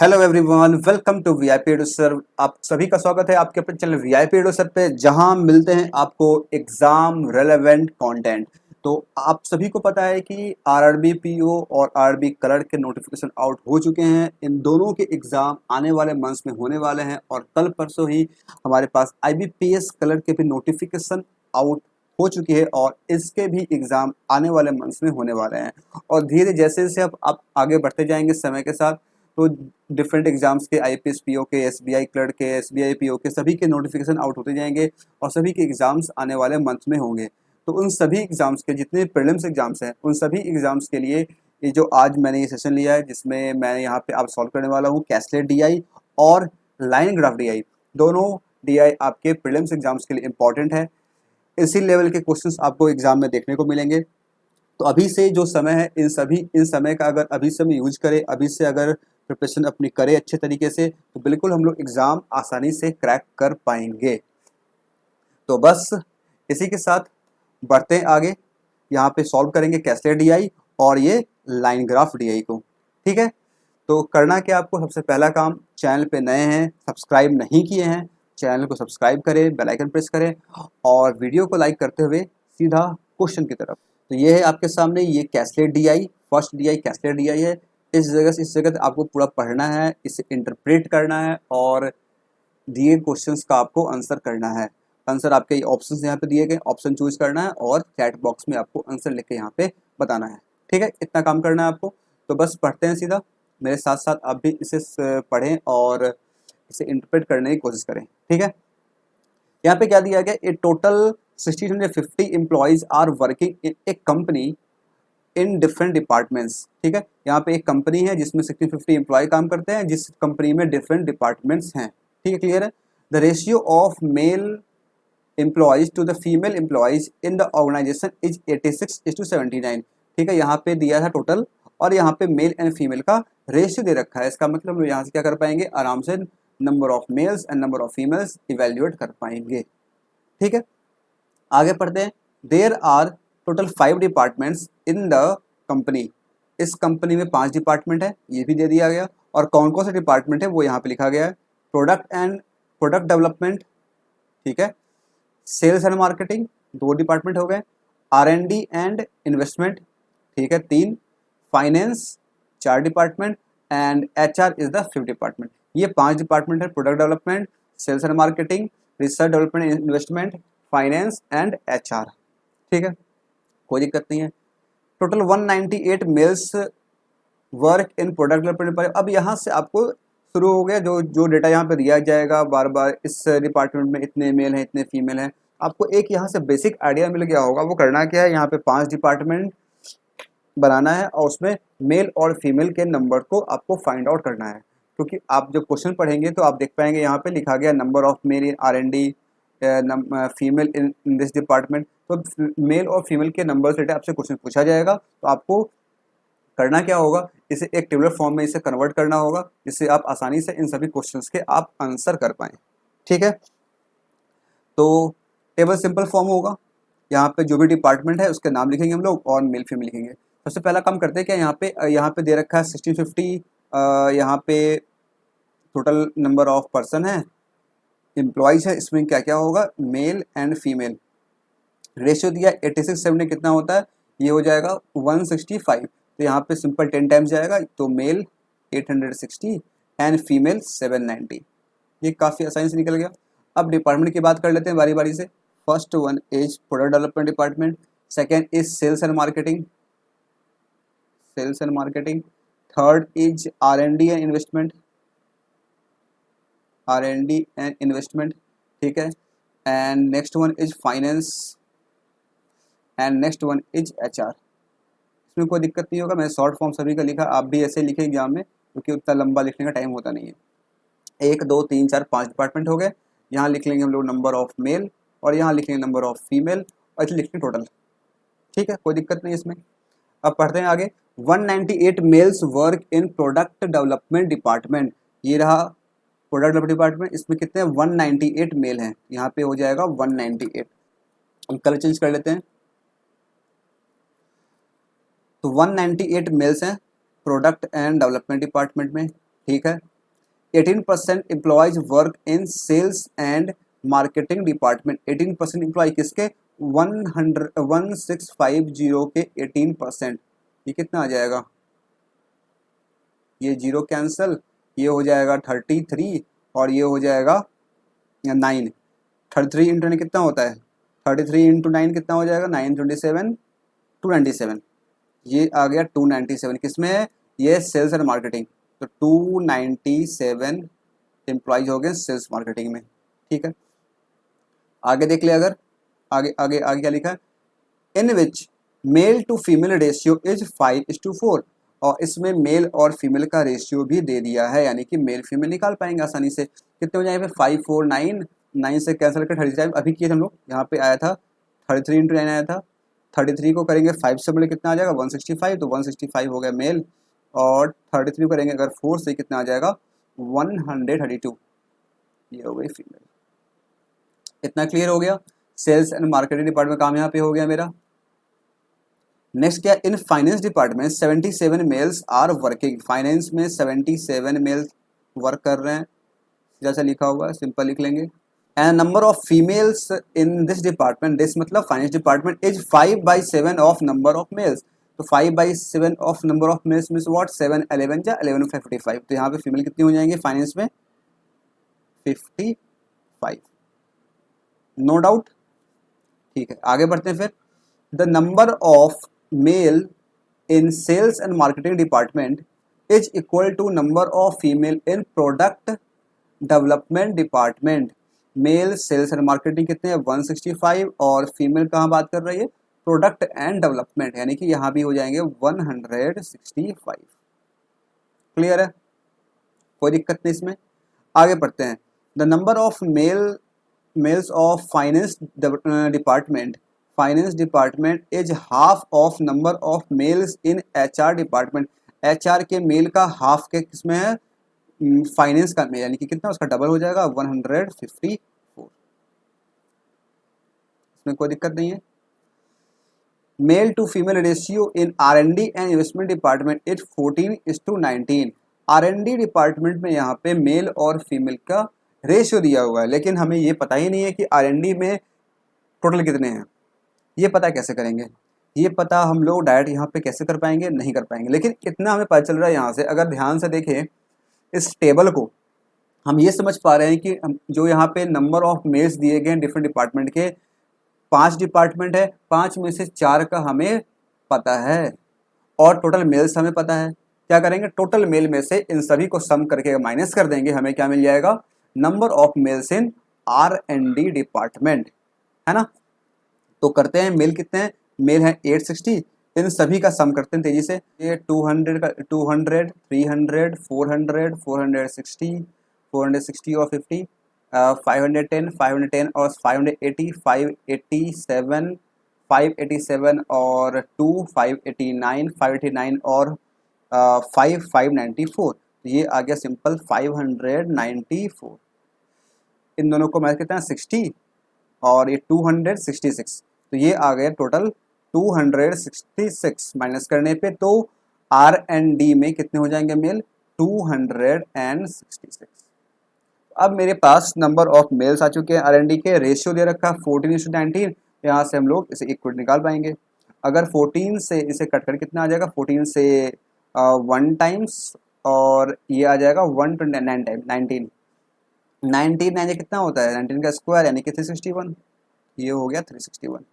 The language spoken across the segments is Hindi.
Hello everyone, welcome to VIP Edusir. आप सभी का स्वागत है आपके अपने चैनल वीआईपी एडुसर पे, जहां मिलते हैं आपको एग्जाम रेलेवेंट कंटेंट। तो आप सभी को पता है कि आरआरबी पीओ और आरआरबी कलर के नोटिफिकेशन आउट हो चुके हैं। इन दोनों के एग्जाम आने वाले मंथ्स में होने वाले हैं और कल परसों ही हमारे पास आईबीपीएस कलर के भी नोटिफिकेशन आउट हो चुकी है और इसके भी एग्जाम आने वाले मंथ्स में होने वाले हैं। और धीरे जैसे जैसे अब आप आगे बढ़ते जाएंगे समय के साथ, तो डिफरेंट एग्जाम्स के आईपीएस पीओ के, एसबीआई क्लर्क के, एसबीआई पीओ के सभी के नोटिफिकेशन आउट होते जाएंगे और सभी के एग्जाम्स आने वाले मंथ में होंगे। तो उन सभी एग्जाम्स के जितने प्रीलिम्स एग्जाम्स हैं, उन सभी एग्जाम्स के लिए ये जो आज मैंने ये सेशन लिया है, जिसमें मैं यहाँ पे आप सॉल्व करने वाला हूँ कैसलेट डीआई और लाइन ग्राफ डीआई। दोनों डीआई आपके प्रीलिम्स एग्जाम्स के लिए इंपॉर्टेंट है। इसी लेवल के क्वेश्चंस आपको एग्जाम में देखने को मिलेंगे। तो अभी से जो समय है, इन समय का अगर अभी से हम यूज करें, अभी से अगर प्रिपरेशन अपनी करें अच्छे तरीके से, तो बिल्कुल हम लोग एग्ज़ाम आसानी से क्रैक कर पाएंगे। तो बस इसी के साथ बढ़ते हैं आगे। यहाँ पे सॉल्व करेंगे कैसलेट डीआई और ये लाइन ग्राफ डीआई को। ठीक है, तो करना क्या आपको, सबसे पहला काम, चैनल पे नए हैं, सब्सक्राइब नहीं किए हैं, चैनल को सब्सक्राइब करें, बेल आइकन प्रेस करें और वीडियो को लाइक करते हुए सीधा क्वेश्चन की तरफ। तो ये है आपके सामने, ये कैसलेट डीआई, फर्स्ट डीआई कैसलेट डीआई है। इस जगह आपको पूरा पढ़ना है, इसे इंटरप्रेट करना है और दिए क्वेश्चंस का आपको आंसर करना है। आंसर आपके ऑप्शंस यहाँ पे दिए गए, ऑप्शन चूज करना है और चैट बॉक्स में आपको आंसर लिख के यहाँ पे बताना है। ठीक है, इतना काम करना है आपको। तो बस पढ़ते हैं सीधा, मेरे साथ साथ आप भी इसे पढ़ें और इसे इंटरप्रेट करने की कोशिश करें। ठीक है, यहाँ पे क्या दिया गया, a total 1650 employees are working in a company in different departments. ठीक है, यहाँ पे एक कंपनी है जिसमें 1650 एम्प्लॉय काम करते हैं, जिस कंपनी में डिफरेंट डिपार्टमेंट्स हैं। ठीक है, क्लियर है। The ratio of male employees to the female employees in the organisation is 86:79। ठीक है, यहाँ पे दिया था टोटल और यहाँ पे मेल एंड फीमेल का रेशियो दे रखा है। इसका मतलब हम यहाँ से क्या कर पाएंगे, आराम से number of males and number of females evaluate कर पाएंगे। ठीक है, आगे पढ़ते हैं। There are total 5 departments in the company. इस कंपनी में 5 डिपार्टमेंट है, ये भी दे दिया गया। और कौन कौन से डिपार्टमेंट है वो यहाँ पे लिखा गया है। प्रोडक्ट डेवलपमेंट, ठीक है, सेल्स एंड मार्केटिंग 2 डिपार्टमेंट हो गए, R&D एंड इन्वेस्टमेंट, ठीक है 3, finance 4 department and HR is the 5th department. ये 5 डिपार्टमेंट है, product development, sales and marketing, research development investment, finance and HR। ठीक है, कोई दिक्कत नहीं है। Total 198 males work in product development. अब यहाँ से आपको शुरू हो गया, जो जो डेटा यहाँ पे दिया जाएगा बार बार, इस डिपार्टमेंट में इतने मेल हैं इतने फीमेल हैं, आपको एक यहाँ से बेसिक आइडिया मिल गया होगा। वो करना क्या है, यहाँ पे 5 डिपार्टमेंट बनाना है और उसमें मेल और फीमेल के नंबर को आपको फाइंड आउट करना है। क्योंकि आप जब क्वेश्चन पढ़ेंगे तो आप देख पाएंगे यहाँ पे लिखा गया number of mail in R&D, female in this department. तो मेल और फीमेल के नंबर से आपसे क्वेश्चन पूछा जाएगा, तो आपको करना क्या होगा, इसे एक टेबुलर फॉर्म में इसे कन्वर्ट करना होगा, जिससे आप आसानी से इन सभी क्वेश्चंस के आप आंसर कर पाएँ। ठीक है, तो टेबल सिंपल फॉर्म होगा। यहाँ पे जो भी डिपार्टमेंट है उसके नाम लिखेंगे हम लोग और मेल फीमेल लिखेंगे। सबसे पहला काम करते हैं क्या, यहाँ पे दे रखा है 1650, यहाँ पे टोटल नंबर ऑफ पर्सन है, एम्प्लॉयज है, इसमें क्या क्या होगा, मेल एंड फीमेल। रेशियो दिया 86:7 कितना होता है, ये हो जाएगा 165। तो यहाँ पे सिंपल 10 टाइम्स जाएगा, तो मेल 860 एंड फीमेल 790। ये काफ़ी आसानी से निकल गया। अब डिपार्टमेंट की बात कर लेते हैं बारी बारी से। First one is product development department, second is sales and marketing, third is R&D and investment, ठीक है, and next one is finance and next one is HR। इसमें कोई दिक्कत नहीं होगा, मैंने शॉर्ट फॉर्म सभी का लिखा, आप भी ऐसे लिखें एग्जाम में, क्योंकि उतना लंबा लिखने का टाइम होता नहीं है। 1 2 3 4 5 डिपार्टमेंट हो गए। यहाँ लिख लेंगे हम लोग नंबर ऑफ मेल और यहाँ लिख लेंगे नंबर ऑफ फीमेल और इसे लिख लेंगे टोटल। ठीक है, कोई दिक्कत नहीं इसमें। अब पढ़ते हैं आगे। 198 males work in product development department. ये रहा प्रोडक्ट डेवलपमेंट डिपार्टमेंट, इसमें कितने 198 मेल हैं, यहाँ पे हो जाएगा 198। हम कलर चेंज कर लेते हैं। तो 198 मेल्स हैं प्रोडक्ट एंड डेवलपमेंट डिपार्टमेंट में, ठीक है। 18% employees work in sales and marketing department. 18% employee किसके? 1650 के 18%, ये कितना आ जाएगा? ये जीरो कैंसल, ये हो जाएगा 33 और ये हो जाएगा 9। 33 इंटू 9 कितना होता है? 33 इंटू 9 कितना हो जाएगा? 927, 297। ये आ गया 297, किसमें है? ये सेल्स एंड मार्केटिंग। तो 297 एम्प्लॉयज हो गए सेल्स मार्केटिंग में। ठीक है, आगे देख ले। अगर आगे आगे आगे क्या लिखा है? In which male to female ratio is 5:4, और इसमें मेल और फीमेल का रेशियो भी दे दिया है, यानी कि मेल फीमेल निकाल पाएंगे आसानी से। कितने हो जाएंगे? 5 4 9, 9 से कैंसिल कर 33 अभी किए हम लोग, यहाँ पे आया था 33 इंटू 9 आया था। 33 को करेंगे 5 से बोले कितना आ जाएगा? 165, तो 165 हो गया मेल, और 33 करेंगे अगर 4 से कितना आ जाएगा? 132, ये हो गई फीमेल। इतना क्लियर हो गया? सेल्स एंड मार्केटिंग डिपार्टमेंट काम यहाँ पे हो गया मेरा। नेक्स्ट क्या? In finance department 77 males are working. Finance में 77 मेल्स वर्क कर रहे हैं, जैसा लिखा हुआ है सिंपल लिख लेंगे। And number of females in this department, this मतलब finance department, is 5/7 of number of males. तो 5/7 of number of males means what? 7 11 या 11 55। तो यहाँ पे फीमेल कितनी हो जाएंगे फाइनेंस में? 55, नो डाउट। ठीक है, आगे बढ़ते हैं फिर। The number of mail in sales and marketing department is equal to number of female in product development department। Male sales and marketing कितने हैं? 165, और फीमेल कहाँ बात कर रही है? प्रोडक्ट एंड डेवलपमेंट, यानी कि यहाँ भी हो जाएंगे 165। क्लियर है? कोई दिक्कत नहीं इसमें। आगे बढ़ते हैं। The number of mails of finance department, finance department is half of number of males in HR department. HR के मेल का हाफ के किसमें है? फाइनेंस का मेल, यानी कि कितना? उसका डबल हो जाएगा 154। इसमें कोई दिक्कत नहीं है। Male to female ratio in R and D and investment department is 14:19। R and D department में यहाँ पे मेल और फीमेल का रेशियो दिया हुआ है, लेकिन हमें ये पता ही नहीं है कि आर&डी में टोटल कितने हैं। ये पता कैसे करेंगे? ये पता हम लोग डायरेक्ट यहाँ पे कैसे कर पाएंगे? नहीं कर पाएंगे, लेकिन इतना हमें पता चल रहा है यहाँ से। अगर ध्यान से देखें इस टेबल को, हम ये समझ पा रहे हैं कि जो यहाँ पे नंबर ऑफ मेल्स दिए गए हैं डिफरेंट डिपार्टमेंट के, 5 डिपार्टमेंट है, 5 में से 4 का हमें पता है, और टोटल मेल्स हमें पता है। क्या करेंगे? टोटल मेल में से इन सभी को सम करके माइनस कर देंगे, हमें क्या मिल जाएगा? Number of males in R and D department, है ना। तो करते हैं, मेल कितने हैं? मेल है 860, इन सभी का सम करते हैं तेजी से। ये 200 का 200, 300, 400, 460, 460 और 50, 510, 510 और 580, 587, 587 और 2, 589, 589 और 594। ये आ गया सिंपल 594। इन दोनों को मैच कितना? 60 और ये 266, तो ये आ गया टोटल 266। माइनस करने पे तो R&D में कितने हो जाएंगे मेल? 266। अब मेरे पास नंबर ऑफ मेल्स आ चुके हैं, R&D के रेशियो दे रखा 14:19। यहाँ से हम लोग इसे इक्वल निकाल पाएंगे। अगर 14 से इसे कट कर कितना आ जाएगा? 14 से 1 टाइम्स, और ये आ जाएगा 129 टाइम 19। 19 कितना होता है? 19 का स्क्वायर, यानी कि 361। ये हो गया 361।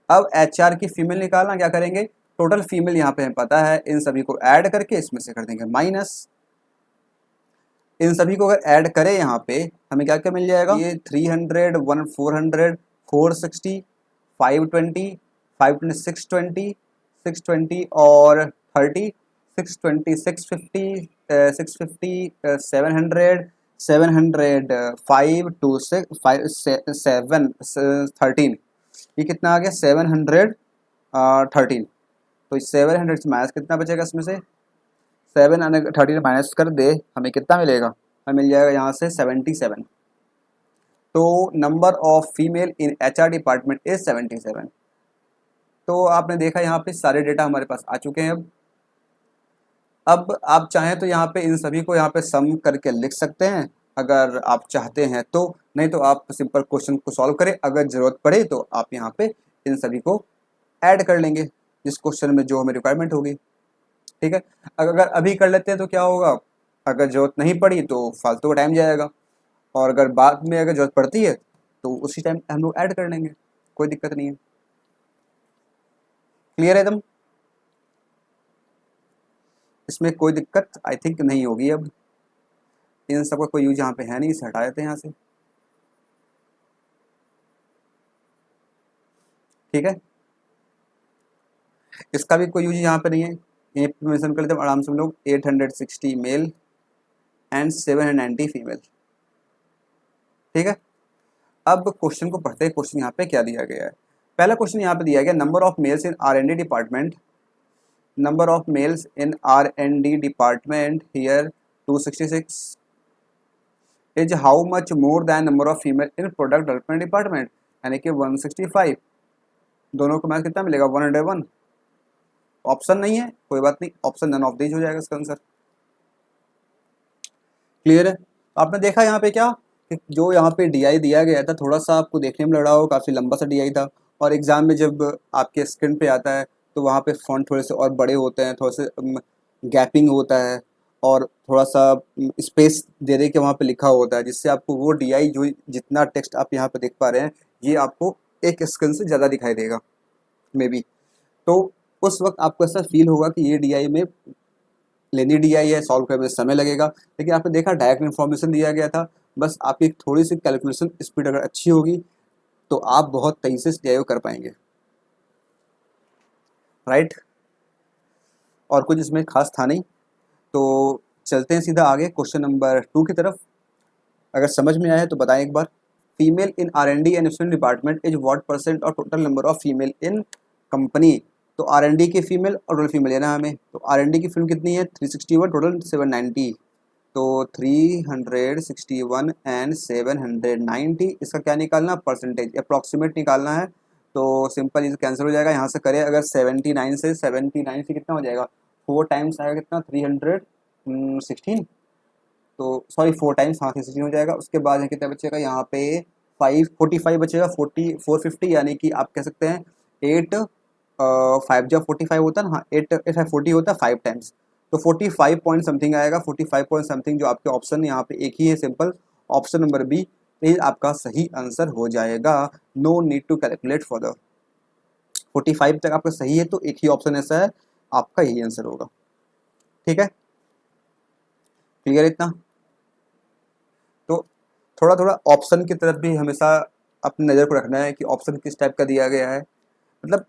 अब HR की फीमेल निकालना, क्या करेंगे? टोटल फीमेल यहाँ पे हमें पता है, इन सभी को ऐड करके इसमें से कर देंगे माइनस। इन सभी को अगर ऐड करें यहाँ पे हमें क्या क्या मिल जाएगा? ये 300, 400, 460, 520, 520, 620, 620 और 30, 620, 650, 650, 700, 700, 5 2 6 5 7 13। ये कितना आ गया? 713। तो 700 से माइनस कितना बचेगा? इसमें से 713 माइनस कर दे, हमें कितना मिलेगा? हमें मिल जाएगा यहाँ से 77। तो number of female in HR department is 77। तो आपने देखा यहाँ पे सारे डेटा हमारे पास आ चुके हैं। अब आप चाहें तो यहाँ पे इन सभी को यहाँ पे सम करके लिख सकते हैं अगर आप चाहते हैं तो, नहीं तो आप सिंपल क्वेश्चन को सॉल्व करें, अगर ज़रूरत पड़े तो आप यहाँ पे इन सभी को ऐड कर लेंगे जिस क्वेश्चन में जो हमें रिक्वायरमेंट होगी। ठीक है, अगर अभी कर लेते हैं तो क्या होगा, अगर ज़रूरत नहीं पड़ी तो फालतू का टाइम जाएगा, और अगर बाद में अगर ज़रूरत पड़ती है तो उसी टाइम हम लोग ऐड कर लेंगे, कोई दिक्कत नहीं है। क्लियर है एकदम, इसमें कोई दिक्कत आई थिंक नहीं होगी। अब इन सबका कोई यूज यहाँ पे है नहीं, इसे हटा देते हैं यहाँ से। ठीक है, इसका भी कोई यूज यहाँ पे नहीं है, ये मेंशन कर लेते हैं आराम से हम लोग 860 मेल एंड 790 फीमेल। ठीक है, अब क्वेश्चन को पढ़ते हैं, क्वेश्चन यहाँ पे क्या दिया गया है। पहला क्वेश्चन यहाँ पे दिया गया, number of males in R&D department, number of males in R&D department here 266 is how much more than number of female in product development department, यानी कि 165, दोनों को मैच कितना मिलेगा 101। ऑप्शन नहीं है, कोई बात नहीं, ऑप्शन नन ऑफ दीज हो जाएगा इसका आंसर। क्लियर है, आपने देखा यहाँ पे क्या कि जो यहाँ पे DI दिया गया था, थोड़ा सा आपको देखने में लग रहा हो काफ़ी लंबा सा DI था, और एग्जाम में जब आपके स्क्रीन पे आता है तो वहाँ पे फॉन्ट थोड़े से और बड़े होते हैं, थोड़ा से गैपिंग होता है, और थोड़ा सा स्पेस दे दे के वहाँ पे लिखा होता है, जिससे आपको वो DI जो जितना टेक्स्ट आप यहाँ पे देख पा रहे हैं ये आपको एक स्क्रीन से ज़्यादा दिखाई देगा मे बी। तो उस वक्त आपको ऐसा फील होगा कि ये DI में लेनी DI है, सॉल्व करने में समय लगेगा, लेकिन आपने देखा डायरेक्ट इन्फॉर्मेशन दिया गया था, बस आपकी थोड़ी सी कैलकुलेशन स्पीड अगर अच्छी होगी तो आप बहुत तेजी से DI को कर पाएंगे। राइट, और कुछ इसमें खास था नहीं, तो चलते हैं सीधा आगे क्वेश्चन नंबर 2 की तरफ। अगर समझ में आया है तो बताएं एक बार। Female in R&D and instrument department is what percent और total number of female in company. तो R&D की फीमेल और टोटल फीमेल लेना हमें, तो R&D की फीमेल कितनी है 361, टोटल 790, तो 361 एंड 790, इसका क्या निकालना परसेंटेज, अप्रॉक्सीमेट निकालना है। तो सिंपल इसे कैंसिल हो जाएगा, यहाँ से करें अगर 79 से कितना हो जाएगा, 4 टाइम्स आएगा कितना 316, तो सॉरी 4 टाइम्स, हाँ 316 हो जाएगा। उसके बाद है कितना बचेगा यहाँ पे 545 बचेगा, 450, यानी कि आप कह सकते हैं 8 5 जब 45 होता है ना, हाँ 8 40 होता है 5 टाइम्स, तो 45 पॉइंट समथिंग आएगा, 45 पॉइंट समथिंग, जो आपके ऑप्शन यहाँ पे एक ही है सिंपल, ऑप्शन नंबर बी, ये आपका सही आंसर हो जाएगा। No need to calculate for the 45 तक आपका सही है, तो एक ही ऑप्शन ऐसा है, आपका यही आंसर होगा। ठीक है, क्लियर इतना। तो थोड़ा थोड़ा ऑप्शन की तरफ भी हमेशा अपनी नज़र को रखना है कि ऑप्शन किस टाइप का दिया गया है, मतलब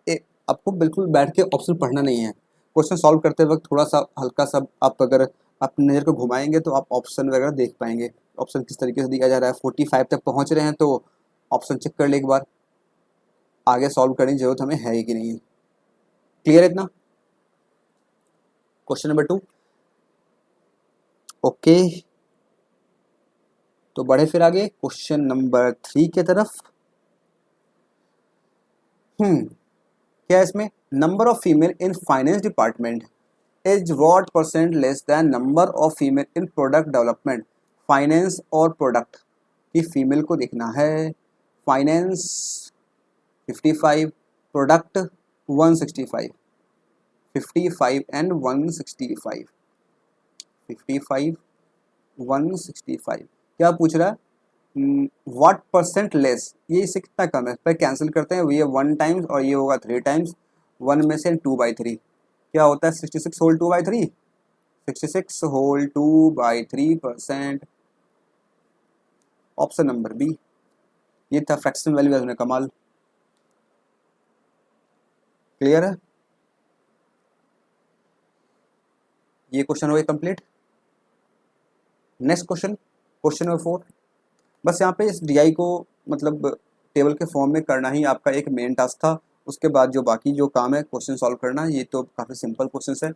आपको बिल्कुल बैठ के ऑप्शन पढ़ना नहीं है, क्वेश्चन सॉल्व करते वक्त थोड़ा सा हल्का सा आप अगर अपनी नज़र को घुमाएंगे तो आप ऑप्शन वगैरह देख पाएंगे, ऑप्शन किस तरीके से दिया जा रहा है। 45 तक पहुंच रहे हैं तो ऑप्शन चेक कर ले एक बार, आगे सॉल्व करने की जरूरत हमें है कि नहीं है। क्लियर है इतना। क्वेश्चन नंबर 2, ओके, तो बढ़े फिर आगे क्वेश्चन नंबर 3 की तरफ। क्या है इसमें, number of female in finance department is what percent less than number of female in product development. Finance और प्रोडक्ट की फीमेल को देखना है, फाइनेंस 55, प्रोडक्ट 165, 55 एंड 165, 55 165, क्या पूछ रहा है, व्हाट परसेंट लेस, ये इससे कितना कम है, पर कैंसिल करते हैं, ये 1 टाइम्स और ये होगा 3 टाइम्स, 1 में से 2/3 क्या होता है 66 whole 2/3, 66 whole 2/3%, option number B, ये था फ्रैक्शन वैल्यू में कमाल। क्लियर है, ये क्वेश्चन हो गया complete. Next question, question number 4, बस यहाँ पे इस DI को मतलब टेबल के फॉर्म में करना ही आपका एक मेन टास्क था, उसके बाद जो बाकी जो काम है क्वेश्चन सॉल्व करना, ये तो काफ़ी सिंपल क्वेश्चन है।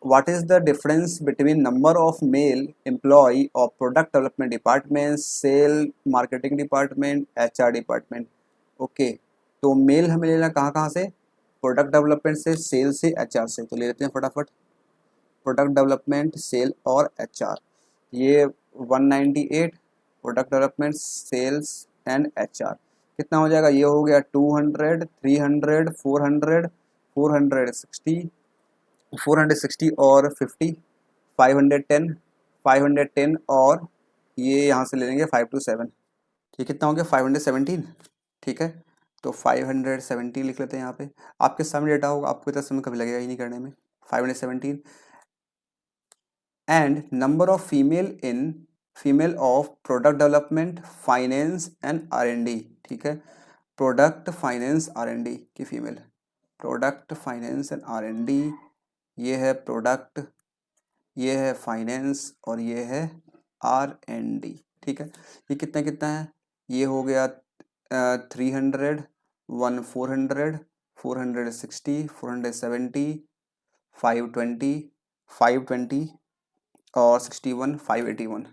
What is the difference between number of male employee of product development department, sale marketing department, HR department. Okay, तो मेल हमें लेना कहाँ कहाँ से, प्रोडक्ट डेवलपमेंट से, सेल से, HR से, तो ले लेते हैं फटाफट। प्रोडक्ट डेवलपमेंट, सेल और HR। ये 198 product development, sales and HR कितना हो जाएगा, ये हो गया 200, 300, 400, 460, 460 और 50, 510, 510 और ये यहाँ से ले लेंगे 5 to 7, ठीक कितना हो गया 517, ठीक है। तो 517 लिख लेते हैं यहाँ पे, आपके सामने डेटा होगा, आपको इतना समय कभी लगेगा ही नहीं करने में। 517 and number of female of product development, finance and R&D, ठीक है। प्रोडक्ट फाइनेंस R&D की female, product finance and R&D, ये है प्रोडक्ट, ये है फाइनेंस और ये है R&D, ठीक है। ये कितना कितना है, ये हो गया 300, 1 400, 460, 470, 520, 520 और 61, 581,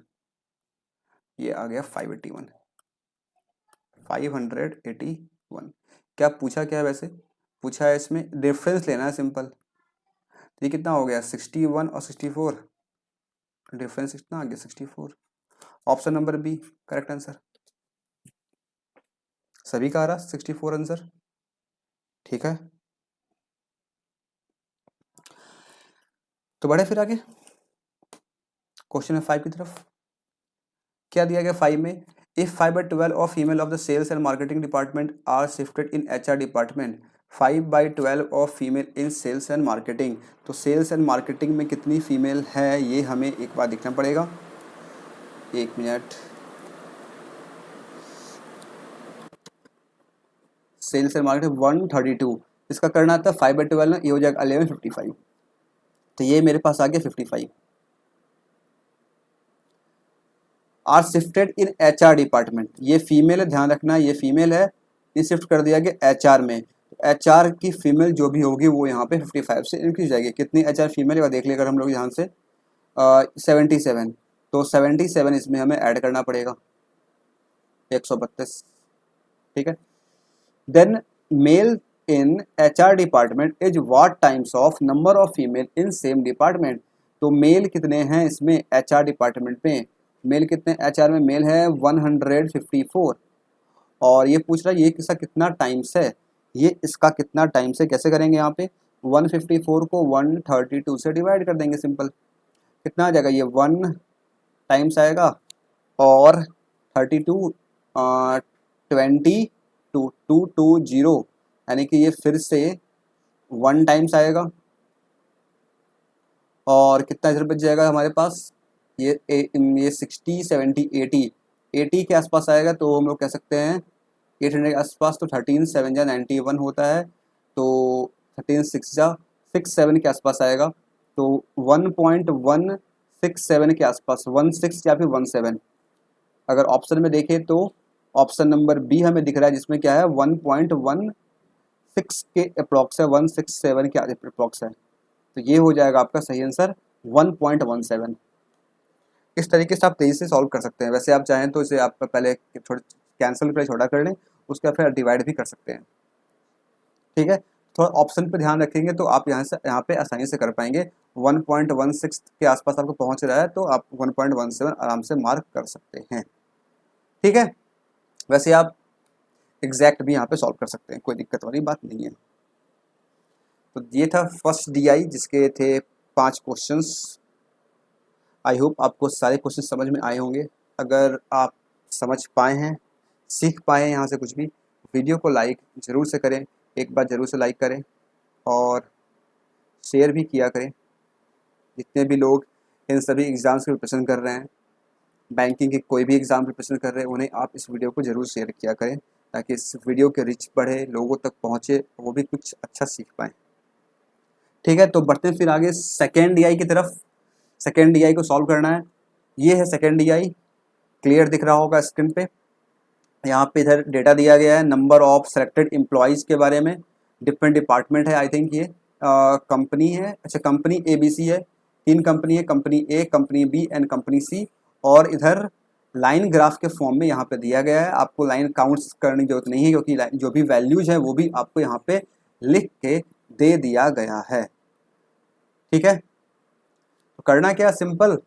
ये आ गया 581, 581। क्या पूछा, क्या है वैसे पूछा है इसमें डिफरेंस लेना है सिंपल। ये कितना हो गया 61 और 64, डिफरेंस कितना आ गया 64। Option number B correct answer, सभी का आ रहा 64 आंसर, ठीक है। तो बढ़े फिर आगे क्वेश्चन नंबर 5 की तरफ। क्या दिया गया 5 में, if 5/12 of female of the sales and marketing department are shifted in HR department, 5/12 of female in sales and marketing. तो सेल्स एंड मार्केटिंग में कितनी फीमेल है ये हमें एक बार देखना पड़ेगा, एक मिनट। सेल्स एंड मार्केटिंग 132, इसका करना था 5/12 ना, ये हो जाएगा 1155, तो ये मेरे पास आ गया 55। Are shifted in HR department, ये फीमेल है, ध्यान रखना ये फीमेल है, ये शिफ्ट कर दिया गया HR में। HR की फीमेल जो भी होगी वो यहाँ पे 55 से इंक्रीज जाएगी। कितनी HR फीमेल है देख लेकर हम लोग यहाँ से 77, तो 77 इसमें हमें ऐड करना पड़ेगा, 132, ठीक है। Then male in HR department is what times of number of female in same department. तो मेल कितने हैं इसमें HR डिपार्टमेंट में, मेल कितने HR में, मेल है 154, और ये पूछ रहा है ये किसका कितना टाइम्स है, ये इसका कितना टाइम्स है, कैसे करेंगे यहाँ पे 154 को 132 से डिवाइड कर देंगे सिंपल, कितना आ जाएगा, ये 1 टाइम्स आएगा और 32 220, यानी कि ये फिर से 1 टाइम्स आएगा और कितना इधर बच जाएगा हमारे पास, ये 60 70 80 के आसपास आएगा, तो हम लोग कह सकते हैं 800 के आसपास, तो 13 7 जा 91 होता है, तो 13 6 जा 67 के आसपास आएगा, तो 1.167 के आसपास, 16 या फिर 17। अगर ऑप्शन में देखें तो ऑप्शन नंबर बी हमें दिख रहा है जिसमें क्या है 1.16 के अप्रॉक्स है, 167 के अप्रॉक्स है, तो ये हो जाएगा आपका सही आंसर 1.17। इस तरीके से आप तेजी से सॉल्व कर सकते हैं। वैसे आप चाहें तो इसे आप पहले कैंसिल कर छोटा कर लें, उसका फिर डिवाइड भी कर सकते हैं, ठीक है। थोड़ा ऑप्शन पे ध्यान रखेंगे तो आप यहाँ पे आसानी से कर पाएंगे। 1.16 के आसपास आपको पहुंच रहा है तो आप 1.17 आराम से मार्क कर सकते हैं, ठीक है। वैसे आप एग्जैक्ट भी यहाँ पे सॉल्व कर सकते हैं, कोई दिक्कत वाली बात नहीं है। तो ये था फर्स्ट DI जिसके थे 5 क्वेश्चंस। आई होप आपको सारे क्वेश्चन समझ में आए होंगे। अगर आप समझ पाए हैं, सीख पाए हैं यहाँ से कुछ भी, वीडियो को लाइक ज़रूर से करें, एक बार ज़रूर से लाइक करें और शेयर भी किया करें। जितने भी लोग इन सभी एग्ज़ाम्स की प्रिपरेशन कर रहे हैं, बैंकिंग के कोई भी एग्ज़ाम प्रिपरेशन कर रहे हैं, उन्हें आप इस वीडियो को ज़रूर शेयर किया करें ताकि इस वीडियो के रीच बढ़े, लोगों तक पहुँचे, वो भी कुछ अच्छा सीख पाएँ, ठीक है। तो बढ़ते हैं फिर आगे सेकेंड DI की तरफ। सेकेंड DI को सॉल्व करना है। ये है सेकेंड DI, क्लियर दिख रहा होगा स्क्रीन पे। यहाँ पे इधर डेटा दिया गया है नंबर ऑफ सेलेक्टेड एम्प्लॉयज़ के बारे में, डिफरेंट डिपार्टमेंट है, आई थिंक ये कंपनी है, अच्छा कंपनी ABC है, 3 कंपनी है, company A, company B and company C, और इधर लाइन ग्राफ के फॉर्म में यहाँ पे दिया गया है। आपको लाइन काउंट्स करने की जरूरत नहीं है क्योंकि जो भी वैल्यूज है वो भी आपको यहाँ पे लिख के दे दिया गया है, ठीक है। करना क्या, सिंपल,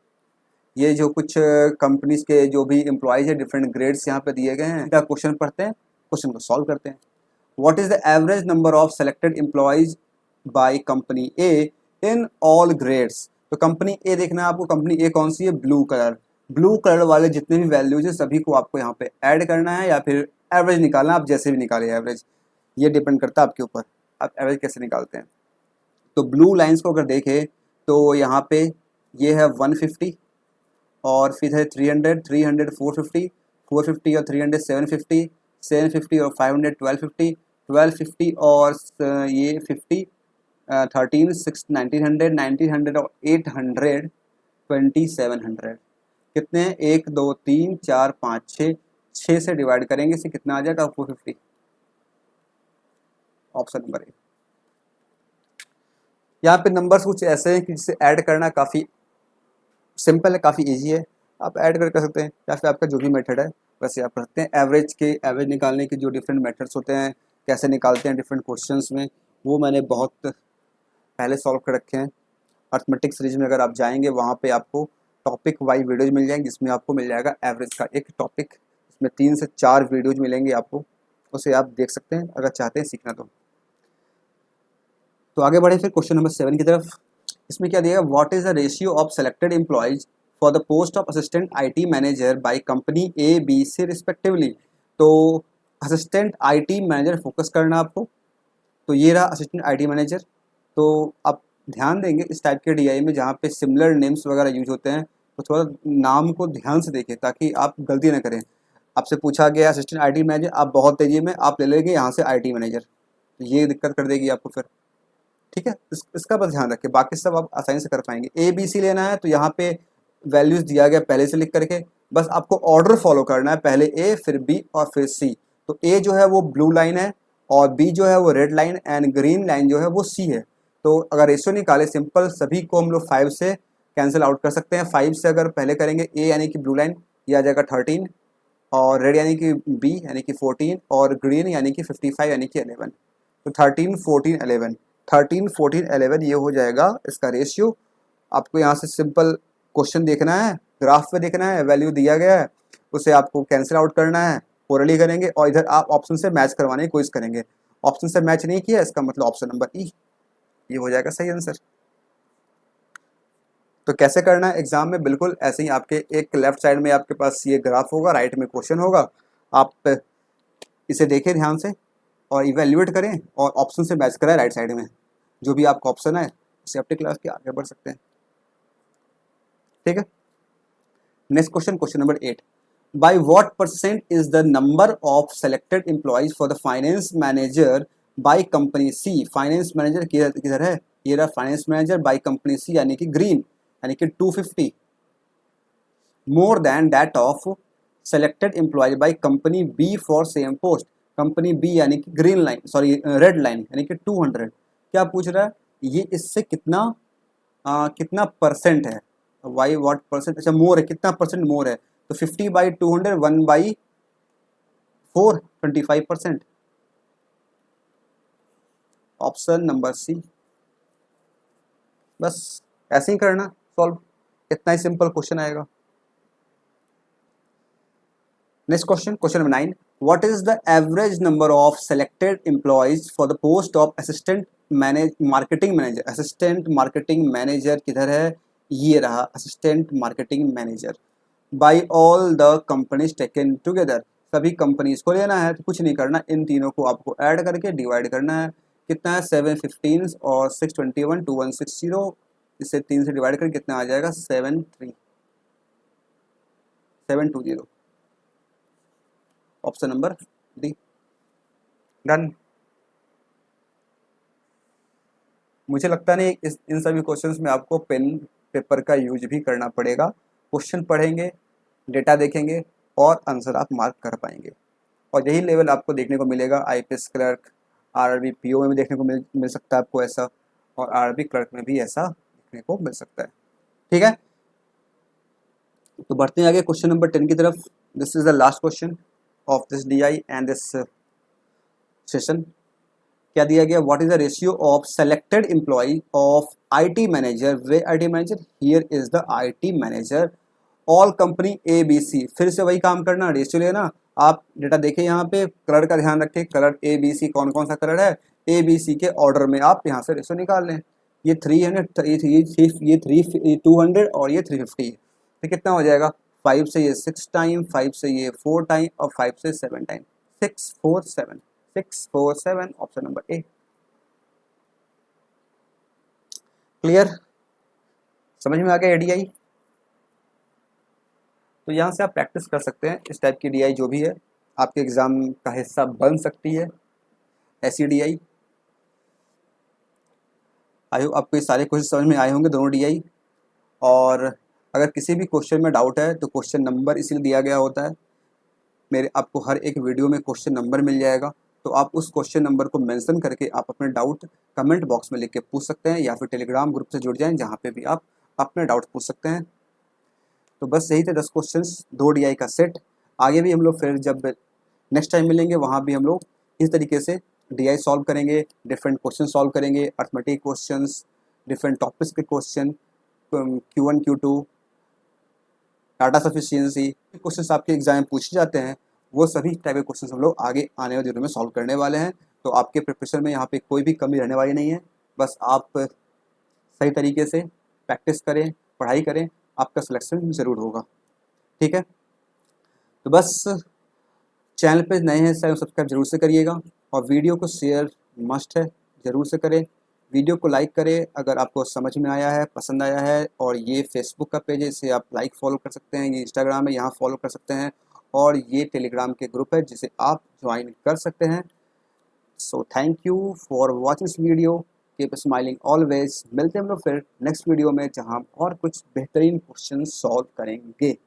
ये जो कुछ कंपनीज के जो भी एम्प्लॉयज है डिफरेंट ग्रेड्स यहाँ पे दिए गए हैं, इनका क्वेश्चन पढ़ते हैं, क्वेश्चन को सॉल्व करते हैं। What is the average number of selected employees by company A in all grades. तो कंपनी ए देखना है आपको, कंपनी ए कौन सी है, ब्लू कलर वाले जितने भी वैल्यूज है सभी को आपको यहाँ पे ऐड करना है या फिर एवरेज निकालना, आप जैसे भी निकाले एवरेज, ये डिपेंड करता है आपके ऊपर आप एवरेज कैसे निकालते हैं। तो ब्लू लाइंस को अगर देखें तो यहाँ पे ये है 150 और फिर है 300, 300 450, 450 और 300 750, 750 और 500 1250, 1250 और ये 50 13 6 1900, 1900 और 800 2700। कितने हैं, 1 2 3 4 5 6, 6 से डिवाइड करेंगे इसे कितना आ जाएगा 450, ऑप्शन नंबर ए। यहाँ पे नंबर्स कुछ ऐसे हैं कि जिसे ऐड करना काफ़ी सिंपल है, काफ़ी इजी है, आप ऐड कर सकते हैं या फिर आपका जो भी मेथड है वैसे आप कर सकते हैं। एवरेज निकालने के जो डिफरेंट मेथड्स होते हैं, कैसे निकालते हैं डिफरेंट क्वेश्चंस में, वो मैंने बहुत पहले सॉल्व कर रखे हैं। अर्थमेटिक सीरीज में अगर आप जाएंगे वहाँ पे आपको टॉपिक वाइज वीडियोज मिल जाएंगे, जिसमें आपको मिल जाएगा एवरेज का एक टॉपिक, इसमें 3 से 4 वीडियोज मिलेंगे आपको, उसे आप देख सकते हैं अगर चाहते हैं सीखना तो आगे बढ़े फिर क्वेश्चन नंबर 7 की तरफ। इसमें क्या दिया, what is the ratio of selected employees for the post of assistant IT manager by company A B C respectively. तो असिस्टेंट आईटी मैनेजर फोकस करना आपको, तो ये रहा असिस्टेंट आईटी मैनेजर। तो आप ध्यान देंगे इस टाइप के डीआई में जहाँ पे सिमिलर नेम्स वगैरह यूज होते हैं तो थोड़ा नाम को ध्यान से देखें ताकि आप गलती ना करें। आपसे पूछा गया असिस्टेंट आईटी मैनेजर, आप बहुत तेजी में आप ले लेंगे यहाँ से आईटी मैनेजर, तो ये दिक्कत कर देगी आपको फिर, ठीक है। इसका बस ध्यान रखें, बाकी सब आप आसानी से कर पाएंगे। ए बी सी लेना है तो यहाँ पे वैल्यूज दिया गया पहले से लिख करके, बस आपको ऑर्डर फॉलो करना है, पहले ए फिर बी और फिर सी। तो ए जो है वो ब्लू लाइन है और बी जो है वो red line and green line जो है वो सी है। तो अगर रेशियो निकाले सिंपल, सभी को हम लोग 5 से कैंसिल आउट कर सकते हैं। 5 से अगर पहले करेंगे ए यानी कि ब्लू लाइन, ये आ जाएगा 13 और रेड यानी कि बी यानी कि 14 और ग्रीन यानी कि 55 यानी कि 11। तो 13 14 11, 13 14 11 ये हो जाएगा इसका रेशियो। आपको यहाँ से सिंपल क्वेश्चन देखना है, ग्राफ पे देखना है, वैल्यू दिया गया है, उसे आपको कैंसिल आउट करना है, ओरली करेंगे और इधर आप ऑप्शन से मैच करवाने की कोशिश करेंगे। ऑप्शन से मैच नहीं किया इसका मतलब ऑप्शन नंबर ई, ये हो जाएगा सही आंसर। तो कैसे करना है एग्जाम में, बिल्कुल ऐसे ही आपके एक लेफ्ट साइड में आपके पास ये ग्राफ होगा, राइट में क्वेश्चन होगा, आप इसे देखें ध्यान से और इवेल्युएट करें और ऑप्शन से मैच कराएं राइट साइड में, जो भी आपका ऑप्शन है उसे अपनी क्लास के आगे बढ़ सकते हैं, ठीक है। Next question, question number 8, by what percent is the number of selected employees for the finance manager by company C. Finance manager किधर है, ये रहा finance manager by company C यानी कि ग्रीन, यानी कि 250 more than that of selected employees by company B for same post. Company B यानी कि green line, sorry red line यानी कि 200। क्या पूछ रहा है, ये इससे कितना कितना परसेंट है, वाई व्हाट परसेंट, अच्छा मोर है, कितना परसेंट मोर है, तो 50/200 1/4 25%, ऑप्शन नंबर सी। बस ऐसे ही करना सॉल्व, इतना ही सिंपल क्वेश्चन आएगा। Next question, question number 9, what is the average number of selected employees for the post of assistant marketing manager. Assistant marketing manager किधर है, ये रहा assistant marketing manager, by all the companies taken together. सभी कंपनीज को लेना है तो कुछ नहीं करना, इन तीनों को आपको ऐड करके डिवाइड करना है। कितना है 715 और 621 2160, इसे 3 से डिवाइड करके कितना आ जाएगा 720, ऑप्शन नंबर डी, डन। मुझे लगता नहीं इन सभी क्वेश्चंस में आपको पेन पेपर का यूज भी करना पड़ेगा। क्वेश्चन पढ़ेंगे, डेटा देखेंगे और आंसर आप मार्क कर पाएंगे, और यही लेवल आपको देखने को मिलेगा आईपीएस क्लर्क, आरआरबी पीओ में भी देखने को मिल सकता है आपको ऐसा, और आरआरबी क्लर्क में भी ऐसा देखने को मिल सकता है, ठीक है। तो बढ़ते हैं आगे क्वेश्चन नंबर 10 की तरफ। This is the last question of this DI and this session. क्या दिया गया, what is the ratio of selected employee of IT manager, way IT manager, here is the IT manager, all company A B C. फिर से वही काम करना, रेशियो लेना। आप डेटा देखिए यहाँ पे, कलर का ध्यान रखें, कलर ए बी सी कौन कौन सा कलर है, ए बी सी के ऑर्डर में आप यहाँ से रेशियो निकाल लें। ये 300, ये 200 और ये 350, तो कितना हो जाएगा, 5 से ये 6 टाइम, 5 से ये 4 टाइम और 5 से 7 time, 647, 647 option number A. Clear, समझ में आ गया एडीआई। तो यहाँ से आप प्रैक्टिस कर सकते हैं, इस टाइप की डीआई जो भी है आपके एग्ज़ाम का हिस्सा बन सकती है, ऐसी डीआई। आई होप आपको ये सारे क्वेश्चन समझ में आए होंगे, दोनों डीआई। और अगर किसी भी क्वेश्चन में डाउट है तो क्वेश्चन नंबर इसलिए दिया गया होता है, मेरे आपको हर एक वीडियो में क्वेश्चन नंबर मिल जाएगा, तो आप उस क्वेश्चन नंबर को मेंशन करके आप अपने डाउट कमेंट बॉक्स में लिख के पूछ सकते हैं, या फिर टेलीग्राम ग्रुप से जुड़ जाएं जहाँ पे भी आप अपने डाउट पूछ सकते हैं। तो बस यही थे 10 क्वेश्चंस, 2 डीआई का सेट। आगे भी हम लोग फिर जब नेक्स्ट टाइम मिलेंगे वहाँ भी हम लोग इस तरीके से डीआई सॉल्व करेंगे, डिफरेंट क्वेश्चन सॉल्व करेंगे, अर्थमेटिक क्वेश्चंस, डिफरेंट टॉपिक्स के question, Q1 Q2, data sufficiency questions आपके एग्जाम में पूछे जाते हैं, वो सभी टाइप के क्वेश्चंस हम लोग आगे आने वाले दिनों में सॉल्व करने वाले हैं। तो आपके प्रिपरेशन में यहाँ पे कोई भी कमी रहने वाली नहीं है, बस आप सही तरीके से प्रैक्टिस करें, पढ़ाई करें, आपका सिलेक्शन ज़रूर होगा। ठीक है, तो बस चैनल पे नए हैं सब्सक्राइब जरूर से करिएगा, और वीडियो को शेयर मस्ट है, ज़रूर से करें। वीडियो को लाइक करें अगर आपको समझ में आया है, पसंद आया है। और ये फेसबुक का पेज है, इसे आप लाइक फॉलो कर सकते हैं, ये इंस्टाग्राम है, यहाँ फॉलो कर सकते हैं, और ये टेलीग्राम के ग्रुप है जिसे आप ज्वाइन कर सकते हैं। So thank you for watching this video, keep smiling always. मिलते हैं हम लोग फिर नेक्स्ट वीडियो में, जहाँ हम और कुछ बेहतरीन क्वेश्चन सॉल्व करेंगे।